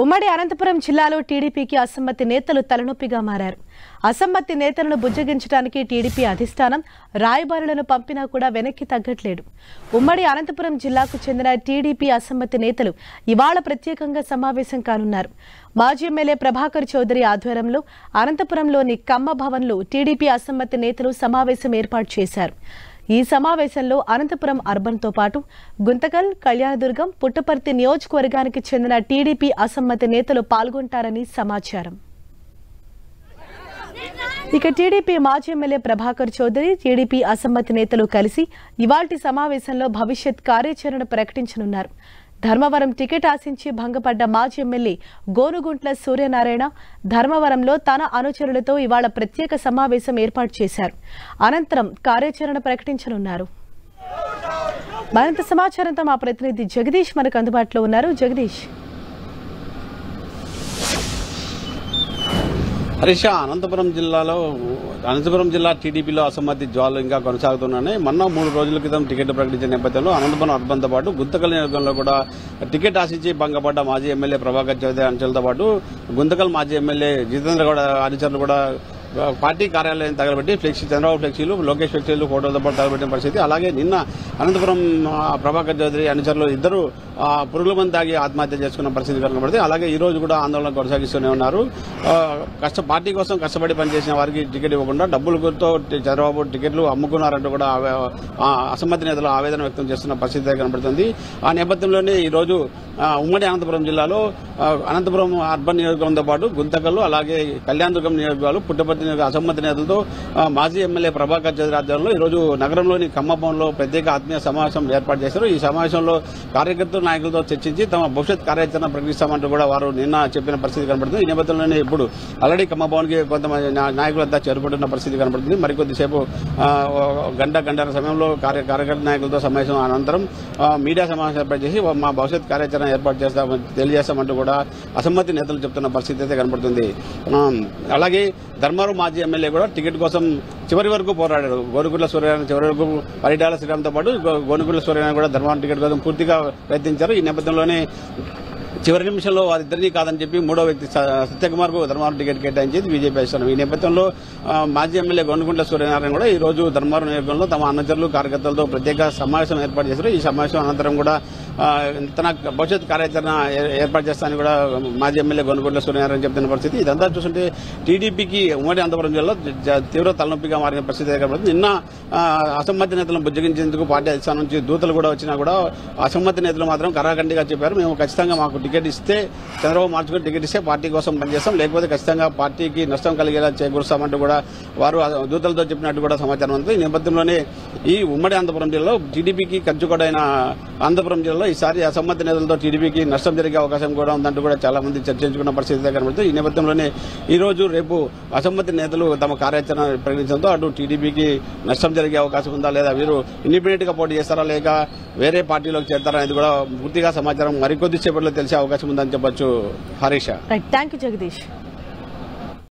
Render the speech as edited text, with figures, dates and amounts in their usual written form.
ఉమ్మడి అనంతపురం జిల్లాలో టీడీపీకి అసమ్మతి నేతలు తలనొప్పిగా మారారు. అసమ్మతి నేతలను బుజ్జగించడానికి టీడీపీ అధిష్టానం రాయబారులను పంపినా కూడా వెనక్కి తగ్గట్లేదు. ఉమ్మడి అనంతపురం జిల్లాకు చెందిన టీడీపీ అసమ్మతి నేతలు ఇవాళ ప్రత్యేకంగా సమావేశం కానున్నారు. మాజీ ఎమ్మెల్యే ప్రభాకర్ చౌదరి ఆధ్వర్యంలో అనంతపురంలోని కమ్మ భవన్లో టీడీపీ అసమ్మతి నేతలు సమావేశం ఏర్పాటు చేశారు. ఈ సమావేశంలో అనంతపురం అర్బన్తో పాటు గుంతకల్, కళ్యాణదుర్గం, పుట్టపర్తి నియోజకవర్గానికి చెందిన టీడీపీ అసమ్మతి నేతలు పాల్గొంటారని సమాచారం. ఇక టీడీపీ మాజీ ఎమ్మెల్యే ప్రభాకర్ చౌదరి, టీడీపీ అసమ్మతి నేతలు కలిసి ఇవాల్టి సమావేశంలో భవిష్యత్ కార్యాచరణ ప్రకటించనున్నారు. ధర్మవరం టికెట్ ఆశించి భంగపడ్డ మాజీ ఎమ్మెల్యే గోనుగుంట్ల సూర్యనారాయణ ధర్మవరంలో తన అనుచరులతో ఇవాళ ప్రత్యేక సమావేశం ఏర్పాటు చేశారు. అనంతరం కార్యాచరణ ప్రకటించనున్నారు. మరింత సమాచారంతో మా ప్రతినిధి జగదీష్ మనకు అందుబాటులో ఉన్నారు. జగదీష్, హరీష, అనంతపురం జిల్లా టీడీపీలో అసమ్మతి జ్వాలు ఇంకా కొనసాగుతున్నాయి. మొన్న 3 రోజుల క్రితం టికెట్ ప్రకటించిన నేపథ్యంలో అనంతపురం అర్బన్తో పాటు గుంతకల్ నియోజకవర్గంలో కూడా టికెట్ ఆశించి భంగపడ్డ మాజీ ఎమ్మెల్యే ప్రభాకర్ చౌదరి అనుచరులతో పాటు గుంతకల్ మాజీ ఎమ్మెల్యే జితేంద్ర గౌడ అనుచరులు కూడా పార్టీ కార్యాలయం తగలబెట్టి చంద్రబాబు ఫ్లెక్సీలు, లోకేష్ ఫ్లెక్సీలు, ఫోటోలతో పాటు తగలబెట్టిన పరిస్థితి. అలాగే నిన్న అనంతపురం ప్రభాకర్ చౌదరి అనుచరులు ఇద్దరు పురుగుల మంది తాగి ఆత్మహత్య చేసుకున్న పరిస్థితి కనబడింది. అలాగే ఈ రోజు కూడా ఆందోళన కొనసాగిస్తూనే ఉన్నారు. పార్టీ కోసం కష్టపడి పనిచేసిన వారికి టికెట్ ఇవ్వకుండా డబ్బులతో చంద్రబాబు టికెట్లు అమ్ముకున్నారంటూ కూడా అసమ్మతి నేతలు ఆవేదన వ్యక్తం చేస్తున్న పరిస్థితి కనబడుతుంది. ఆ నేపథ్యంలోనే ఈ రోజు ఉమ్మడి అనంతపురం జిల్లాలో అనంతపురం అర్బన్ నియోజకవర్గంతో పాటు గుంతకల్లు, అలాగే కళ్యాణదుర్గం నియోజకవర్గాలు, పుట్టపర్తి అసమ్మతి నేతలతో మాజీ ఎమ్మెల్యే ప్రభాకర్ చౌదరి ఆధ్వర్యంలో ఈరోజు నగరంలోని కమ్మభవన్లో ప్రత్యేక ఆత్మీయ సమావేశం ఏర్పాటు చేశారు. ఈ సమావేశంలో కార్యకర్తలు, నాయకులతో చర్చించి తమ భవిష్యత్ కార్యాచరణ ప్రకటిస్తామంటూ కూడా వారు నిన్న చెప్పిన పరిస్థితి కనబడుతుంది. ఈ నేపథ్యంలోనే ఇప్పుడు ఆల్రెడీ కమ్మభవన్కి కొంతమంది నాయకులంతా చేరుకుంటున్న పరిస్థితి కనబడుతుంది. మరికొద్దిసేపు గంటన్నర సమయంలో కార్యకర్త నాయకులతో సమావేశం అనంతరం మీడియా సమావేశం ఏర్పాటు చేసి మా భవిష్యత్ కార్యాచరణ ఏర్పాటు తెలియజేస్తామంటూ కూడా అసమ్మతి నేతలు చెప్తున్న పరిస్థితి అయితే కనబడుతుంది. అలాగే ధర్మవరం మాజీ ఎమ్మెల్యే కూడా టికెట్ కోసం చివరి వరకు పోరాడారు. గోనుగుంట్ల సూర్యనారాయణ చివరి వరకు పరిటాల శ్రీరామ్తో పాటు గోనుగుంట్ల సూర్యనారాయణ కూడా ధర్మవరం టికెట్ కోసం పూర్తిగా ప్రయత్నించారు. ఈ నేపథ్యంలోనే చివరి నిమిషంలో వారిద్దరినీ కాదని చెప్పి మూడో వ్యక్తి సత్యకుమార్ కు ధర్మవరం టికెట్ కేటాయించేది బీజేపీ అధిష్టానం. ఈ నేపథ్యంలో మాజీ ఎమ్మెల్యే గోనుగుంట్ల సూర్యనారాయణ కూడా ఈ రోజు ధర్మవరం నియోజకవర్గంలో తమ అనుచరులు, కార్యకర్తలతో ప్రత్యేక సమావేశం ఏర్పాటు చేశారు. ఈ సమావేశం అనంతరం కూడా తన భవిష్యత్ కార్యాచరణ ఏర్పాటు చేస్తానని కూడా మాజీ ఎమ్మెల్యే గోనుగుంట్ల సూర్యనారాయణ చెప్తున్న పరిస్థితి. ఇదంతా చూస్తుంటే టీడీపీకి ఉమ్మడి అనంతపురం జిల్లాలో తీవ్ర తలనొప్పిగా మారిన పరిస్థితి కనబడుతుంది. నిన్న అసమ్మతి నేతలను బుజ్జగించేందుకు పార్టీ అధిష్టానం నుంచి దూతలు కూడా వచ్చినా కూడా అసమ్మతి నేతలు మాత్రం కరాఖండిగా చెప్పారు, మేము ఖచ్చితంగా మాకు టికెట్ ఇస్తే చంద్రబాబు మార్చుకుని టికెట్ ఇస్తే పార్టీ కోసం పనిచేస్తాం, లేకపోతే ఖచ్చితంగా పార్టీకి నష్టం కలిగేలా చేకూరుస్తామంటూ కూడా వారు దూతలతో చెప్పినట్టు కూడా సమాచారం ఉంది. ఈ నేపథ్యంలోనే ఈ ఉమ్మడి అనంతపురం జిల్లాలో టీడీపీకి కంచుకోడైన అనంతపురం జిల్లాలో ఈసారి అసమ్మతి నేతలతో టీడీపీకి నష్టం జరిగే అవకాశం కూడా ఉందంటూ కూడా చాలా మంది చర్చించుకున్న పరిస్థితి కనబడుతుంది. ఈ నేపథ్యంలోనే ఈ రోజు రేపు అసమ్మతి నేతలు తమ కార్యాచరణ ప్రకటించడంతో అటు టీడీపీకి నష్టం జరిగే అవకాశం ఉందా, లేదా వీరు ఇండిపెండెంట్ గా పోటీ చేస్తారా, లేక వేరే పార్టీలోకి చేరతారా అనేది కూడా పూర్తిగా సమాచారం మరికొద్ది సేపట్లో తెలిసే అవకాశం ఉందని చెప్పొచ్చు. హరీష, థాంక్యూ జగదీష్.